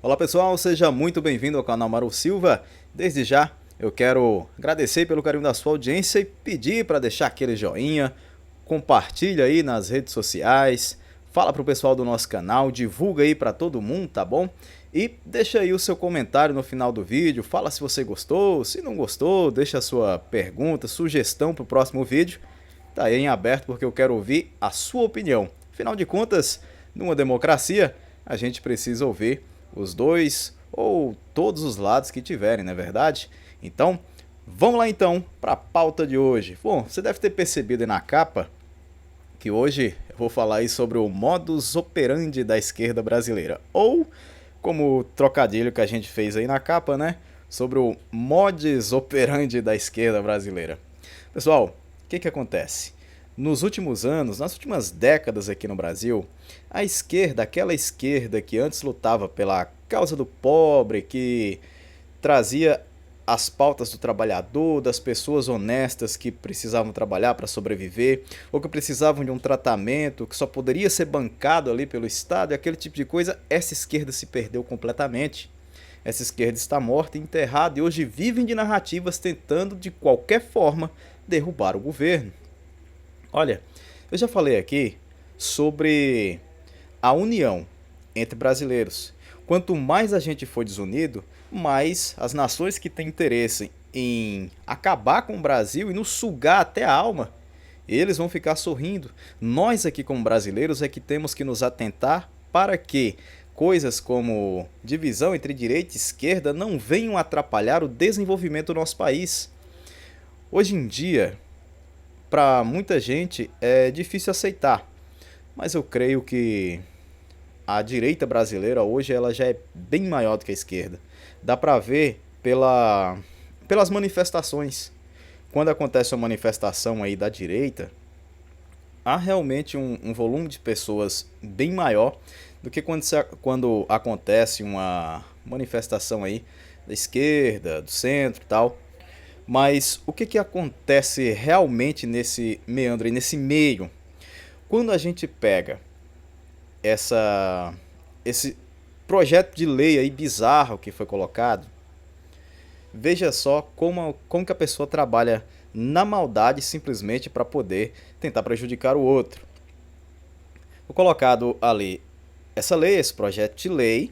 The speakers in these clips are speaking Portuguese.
Olá pessoal, seja muito bem-vindo ao canal Maru Silva. Desde já eu quero agradecer pelo carinho da sua audiência e pedir para deixar aquele joinha, compartilha aí nas redes sociais, fala pro pessoal do nosso canal, divulga aí para todo mundo, tá bom? E deixa aí o seu comentário no final do vídeo, fala se você gostou, se não gostou, deixa a sua pergunta, sugestão pro próximo vídeo. Tá aí em aberto porque eu quero ouvir a sua opinião. Afinal de contas, numa democracia, a gente precisa ouvir os dois ou todos os lados que tiverem, não é verdade? Então, vamos lá então para a pauta de hoje. Bom, você deve ter percebido aí na capa que hoje eu vou falar aí sobre o modus operandi da esquerda brasileira, ou como o trocadilho que a gente fez aí na capa, né? Sobre o modus operandi da esquerda brasileira. Pessoal, o que acontece? Nos últimos anos, nas últimas décadas aqui no Brasil, a esquerda, aquela esquerda que antes lutava pela causa do pobre, que trazia as pautas do trabalhador, das pessoas honestas que precisavam trabalhar para sobreviver, ou que precisavam de um tratamento que só poderia ser bancado ali pelo Estado, e aquele tipo de coisa, essa esquerda se perdeu completamente. Essa esquerda está morta e enterrada e hoje vivem de narrativas tentando de qualquer forma derrubar o governo. Olha, eu já falei aqui sobre a união entre brasileiros. Quanto mais a gente for desunido, mais as nações que têm interesse em acabar com o Brasil e nos sugar até a alma, eles vão ficar sorrindo. Nós aqui como brasileiros é que temos que nos atentar para que coisas como divisão entre direita e esquerda não venham atrapalhar o desenvolvimento do nosso país. Hoje em dia, para muita gente é difícil aceitar, mas eu creio que a direita brasileira hoje ela já é bem maior do que a esquerda. Dá para ver pelas manifestações. Quando acontece uma manifestação aí da direita, há realmente um volume de pessoas bem maior do que quando acontece uma manifestação aí da esquerda, do centro e tal. Mas o que acontece realmente nesse meandro, nesse meio? Quando a gente pega esse projeto de lei aí bizarro que foi colocado, veja só como que a pessoa trabalha na maldade simplesmente para poder tentar prejudicar o outro. Foi colocado ali essa lei, esse projeto de lei,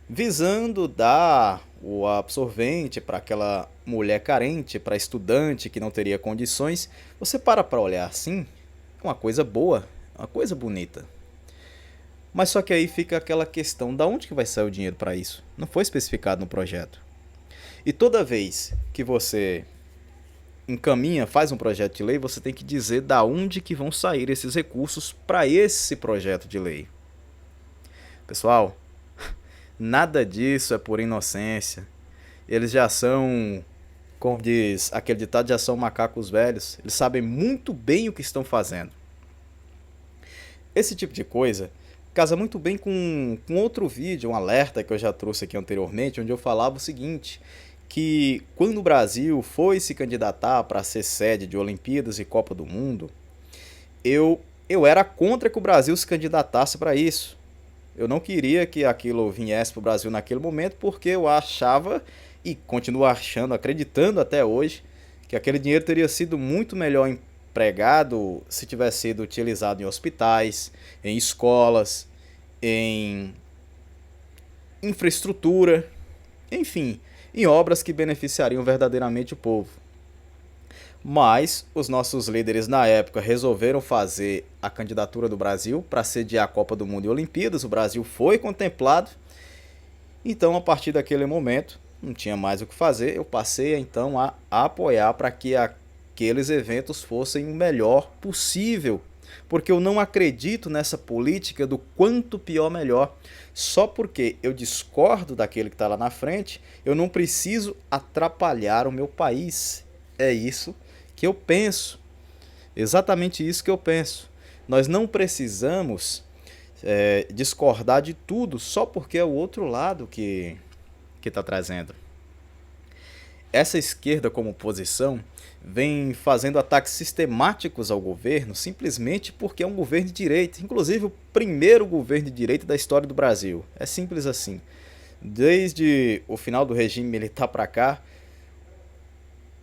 visando dar o absorvente para aquela mulher carente, para estudante que não teria condições. Você para olhar assim, é uma coisa boa, uma coisa bonita. Mas só que aí fica aquela questão, da onde que vai sair o dinheiro para isso? Não foi especificado no projeto. E toda vez que você encaminha, faz um projeto de lei, você tem que dizer da onde que vão sair esses recursos para esse projeto de lei. Pessoal, nada disso é por inocência. Eles já são, como diz aquele ditado, já são macacos velhos. Eles sabem muito bem o que estão fazendo. Esse tipo de coisa casa muito bem com outro vídeo, um alerta que eu já trouxe aqui anteriormente, onde eu falava o seguinte, que quando o Brasil foi se candidatar para ser sede de Olimpíadas e Copa do Mundo, eu era contra que o Brasil se candidatasse para isso. Eu não queria que aquilo viesse para o Brasil naquele momento, porque eu achava, e continuo achando, acreditando até hoje, que aquele dinheiro teria sido muito melhor empregado se tivesse sido utilizado em hospitais, em escolas, em infraestrutura, enfim, em obras que beneficiariam verdadeiramente o povo. Mas os nossos líderes na época resolveram fazer a candidatura do Brasil para sediar a Copa do Mundo e Olimpíadas. O Brasil foi contemplado. Então, a partir daquele momento, não tinha mais o que fazer. Eu passei então a apoiar para que aqueles eventos fossem o melhor possível. Porque eu não acredito nessa política do quanto pior melhor. Só porque eu discordo daquele que está lá na frente, eu não preciso atrapalhar o meu país. É isso que eu penso. Exatamente isso que eu penso. Nós não precisamos discordar de tudo só porque é o outro lado que está trazendo. essa esquerda como oposição vem fazendo ataques sistemáticos ao governo simplesmente porque é um governo de direita, inclusive o primeiro governo de direita da história do Brasil. É simples assim. Desde o final do regime militar para cá,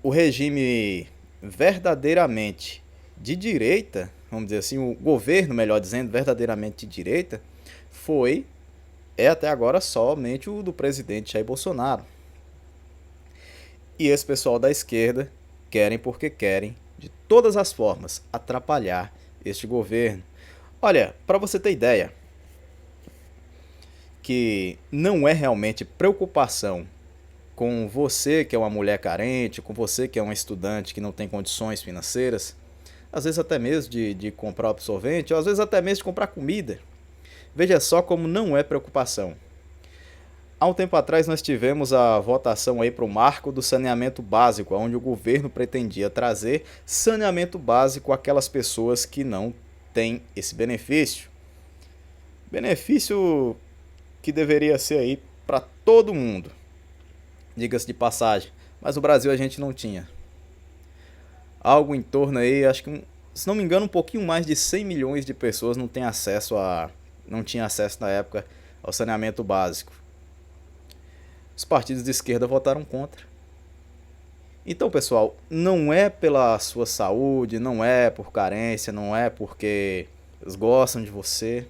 o regime verdadeiramente de direita, vamos dizer assim, o governo, melhor dizendo, verdadeiramente de direita, é até agora somente o do presidente Jair Bolsonaro. E esse pessoal da esquerda querem porque querem, de todas as formas, atrapalhar este governo. Olha, para você ter ideia, que não é realmente preocupação com você que é uma mulher carente, com você que é um estudante que não tem condições financeiras, às vezes até mesmo de comprar absorvente, ou às vezes até mesmo de comprar comida. Veja só como não é preocupação. Há um tempo atrás nós tivemos a votação aí para o marco do saneamento básico, onde o governo pretendia trazer saneamento básico àquelas pessoas que não têm esse benefício. Benefício que deveria ser aí para todo mundo, diga-se de passagem, mas no Brasil a gente não tinha. Algo em torno aí, acho que, se não me engano, um pouquinho mais de 100 milhões de pessoas não tinham acesso na época ao saneamento básico. Os partidos de esquerda votaram contra. Então, pessoal, não é pela sua saúde, não é por carência, não é porque eles gostam de você.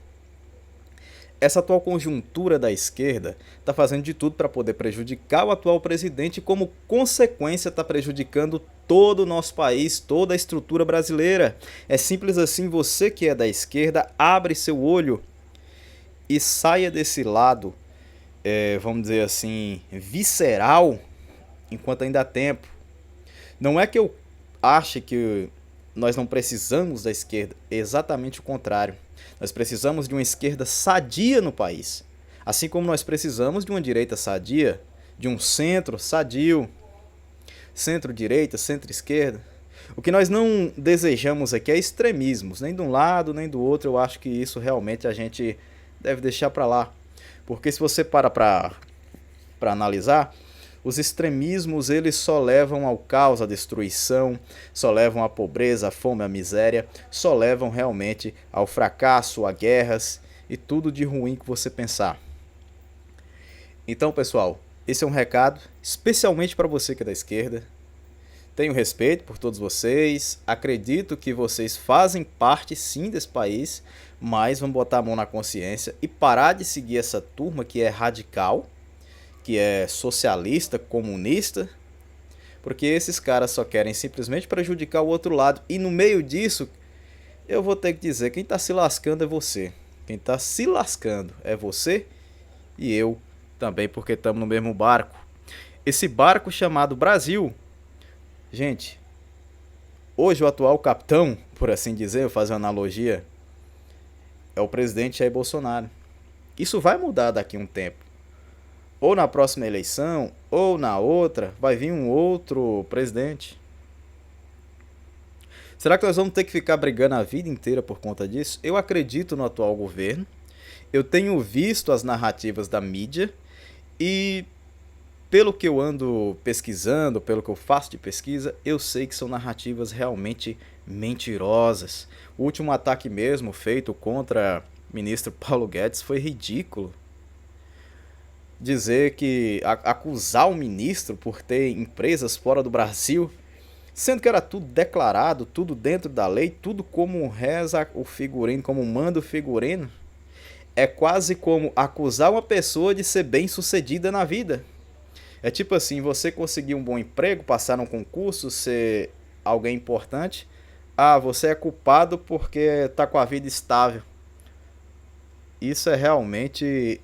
Essa atual conjuntura da esquerda está fazendo de tudo para poder prejudicar o atual presidente e, como consequência, está prejudicando todo o nosso país, toda a estrutura brasileira. É simples assim, você que é da esquerda, abre seu olho e saia desse lado, vamos dizer assim, visceral, enquanto ainda há tempo. Não é que eu ache que nós não precisamos da esquerda, exatamente o contrário. Nós precisamos de uma esquerda sadia no país, assim como nós precisamos de uma direita sadia, de um centro sadio, centro-direita, centro-esquerda. O que nós não desejamos aqui é extremismos, nem de um lado nem do outro. Eu acho que isso realmente a gente deve deixar para lá, porque se você para analisar, os extremismos eles só levam ao caos, à destruição, só levam à pobreza, à fome, à miséria, só levam realmente ao fracasso, a guerras e tudo de ruim que você pensar. Então, pessoal, esse é um recado especialmente para você que é da esquerda. Tenho respeito por todos vocês, acredito que vocês fazem parte sim desse país, mas vamos botar a mão na consciência e parar de seguir essa turma que é radical, que é socialista, comunista, porque esses caras só querem simplesmente prejudicar o outro lado. E no meio disso, eu vou ter que dizer, quem está se lascando é você. Quem está se lascando é você e eu também, porque estamos no mesmo barco. Esse barco chamado Brasil, gente, hoje o atual capitão, por assim dizer, eu faço uma analogia, é o presidente Jair Bolsonaro. Isso vai mudar daqui a um tempo. Ou na próxima eleição, ou na outra, vai vir um outro presidente. Será que nós vamos ter que ficar brigando a vida inteira por conta disso? Eu acredito no atual governo. Eu tenho visto as narrativas da mídia e, pelo que eu ando pesquisando, pelo que eu faço de pesquisa, eu sei que são narrativas realmente mentirosas. O último ataque mesmo feito contra o ministro Paulo Guedes foi ridículo. Dizer que acusar o ministro por ter empresas fora do Brasil, sendo que era tudo declarado, tudo dentro da lei, tudo como reza o figurino, como manda o figurino, é quase como acusar uma pessoa de ser bem-sucedida na vida. É tipo assim, você conseguir um bom emprego, passar num concurso, ser alguém importante, você é culpado porque tá com a vida estável. Isso é realmente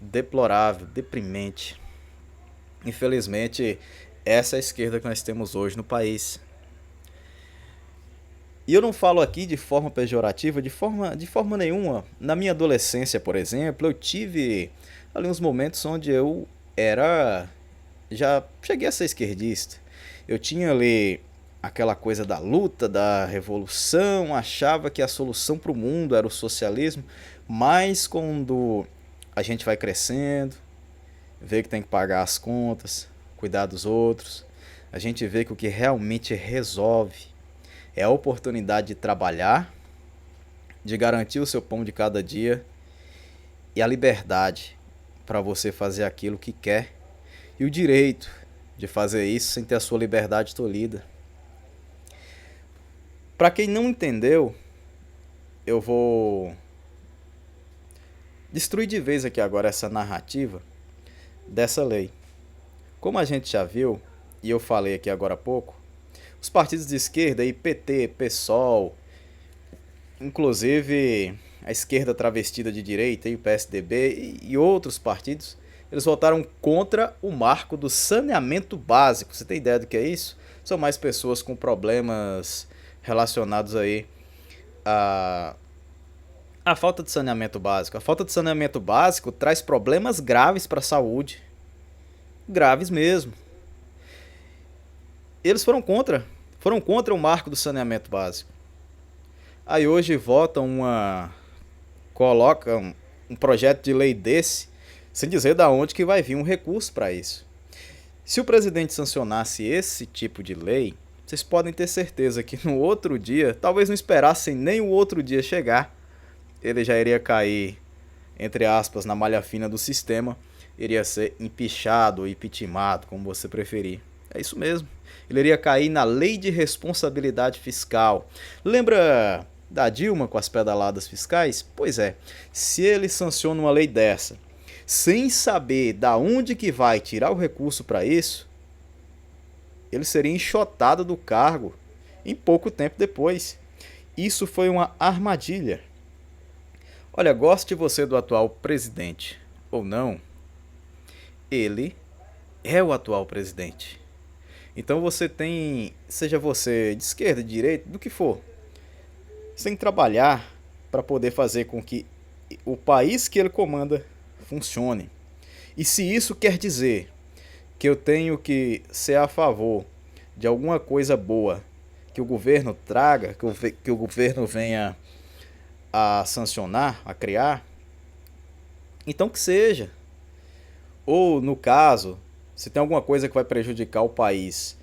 deplorável, deprimente. Infelizmente, essa é a esquerda que nós temos hoje no país. E eu não falo aqui de forma pejorativa, de forma nenhuma. Na minha adolescência, por exemplo, eu tive ali uns momentos onde já cheguei a ser esquerdista. Eu tinha ali aquela coisa da luta, da revolução, achava que a solução para o mundo era o socialismo, mas quando a gente vai crescendo, vê que tem que pagar as contas, cuidar dos outros, a gente vê que o que realmente resolve é a oportunidade de trabalhar, de garantir o seu pão de cada dia e a liberdade para você fazer aquilo que quer e o direito de fazer isso sem ter a sua liberdade tolhida. Para quem não entendeu, eu vou destruir de vez aqui agora essa narrativa dessa lei. Como a gente já viu, e eu falei aqui agora há pouco, os partidos de esquerda, aí PT, PSOL, inclusive a esquerda travestida de direita, aí o PSDB e outros partidos, eles votaram contra o marco do saneamento básico. Você tem ideia do que é isso? São mais pessoas com problemas relacionados aí a falta de saneamento básico. A falta de saneamento básico traz problemas graves para a saúde. Graves mesmo. Eles foram contra o marco do saneamento básico. Aí hoje colocam um projeto de lei desse, sem dizer da onde que vai vir um recurso para isso. Se o presidente sancionasse esse tipo de lei, vocês podem ter certeza que no outro dia, talvez não esperassem nem o outro dia chegar, ele já iria cair, entre aspas, na malha fina do sistema, iria ser empichado ou impeachmentado, como você preferir. É isso mesmo. Ele iria cair na lei de responsabilidade fiscal. Lembra da Dilma com as pedaladas fiscais? Pois é, se ele sanciona uma lei dessa, sem saber da onde que vai tirar o recurso para isso, ele seria enxotado do cargo em pouco tempo depois. Isso foi uma armadilha. Olha, goste você do atual presidente ou não, ele é o atual presidente. Então você tem, seja você de esquerda, de direita, do que for, você tem que trabalhar para poder fazer com que o país que ele comanda funcione. E se isso quer dizer que eu tenho que ser a favor de alguma coisa boa que o governo traga, que o governo venha a sancionar, a criar, então que seja. Ou, no caso, se tem alguma coisa que vai prejudicar o país,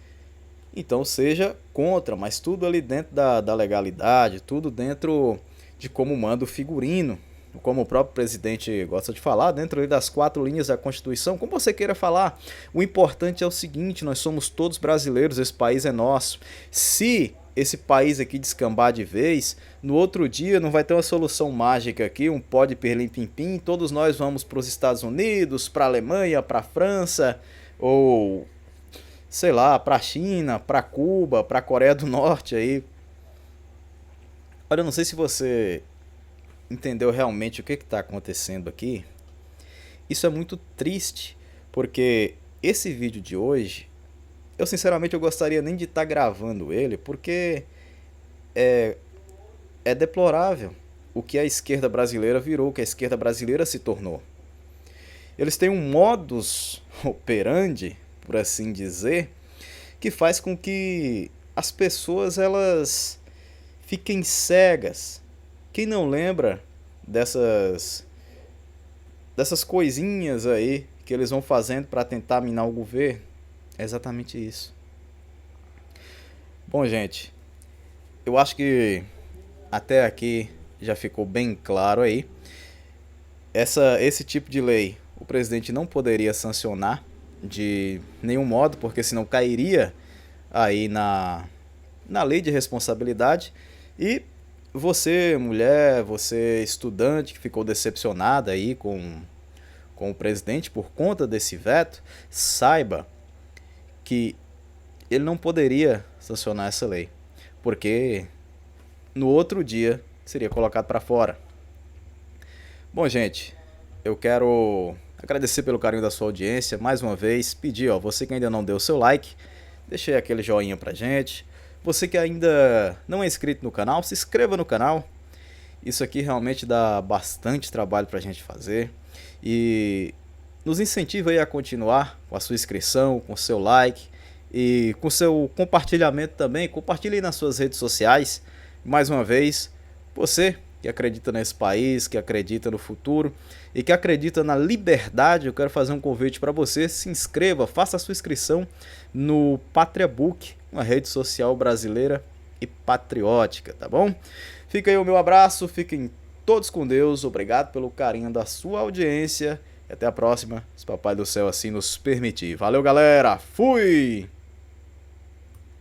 então seja contra, mas tudo ali dentro da legalidade, tudo dentro de como manda o figurino, como o próprio presidente gosta de falar, dentro ali das 4 linhas da Constituição, como você queira falar. O importante é o seguinte: nós somos todos brasileiros, esse país é nosso. Se esse país aqui descambar de vez, no outro dia não vai ter uma solução mágica aqui, um pó de pirlim-pim-pim, todos nós vamos para os Estados Unidos, para a Alemanha, para a França, ou sei lá, para a China, para Cuba, para a Coreia do Norte aí. Olha, eu não sei se você entendeu realmente o que está acontecendo aqui. Isso é muito triste, porque esse vídeo de hoje, eu sinceramente eu gostaria nem de estar gravando ele, porque é deplorável o que a esquerda brasileira virou, o que a esquerda brasileira se tornou. Eles têm um modus operandi, por assim dizer, que faz com que as pessoas elas fiquem cegas. Quem não lembra dessas coisinhas aí que eles vão fazendo para tentar minar o governo? É exatamente isso. Bom, gente, eu acho que até aqui já ficou bem claro aí. Esse tipo de lei o presidente não poderia sancionar de nenhum modo, porque senão cairia aí na lei de responsabilidade. E você, mulher, você estudante que ficou decepcionada aí com o presidente por conta desse veto, saiba que ele não poderia sancionar essa lei, porque no outro dia seria colocado para fora. Bom, gente, eu quero agradecer pelo carinho da sua audiência, mais uma vez, pedir, você que ainda não deu o seu like, deixe aí aquele joinha pra gente. Você que ainda não é inscrito no canal, se inscreva no canal. Isso aqui realmente dá bastante trabalho pra gente fazer. E nos incentiva aí a continuar com a sua inscrição, com o seu like e com o seu compartilhamento também. Compartilhe aí nas suas redes sociais. Mais uma vez, você que acredita nesse país, que acredita no futuro e que acredita na liberdade, eu quero fazer um convite para você. Se inscreva, faça a sua inscrição no PatriaBook, uma rede social brasileira e patriótica, tá bom? Fica aí o meu abraço, fiquem todos com Deus, obrigado pelo carinho da sua audiência e até a próxima, se Papai do Céu assim nos permitir. Valeu, galera, fui!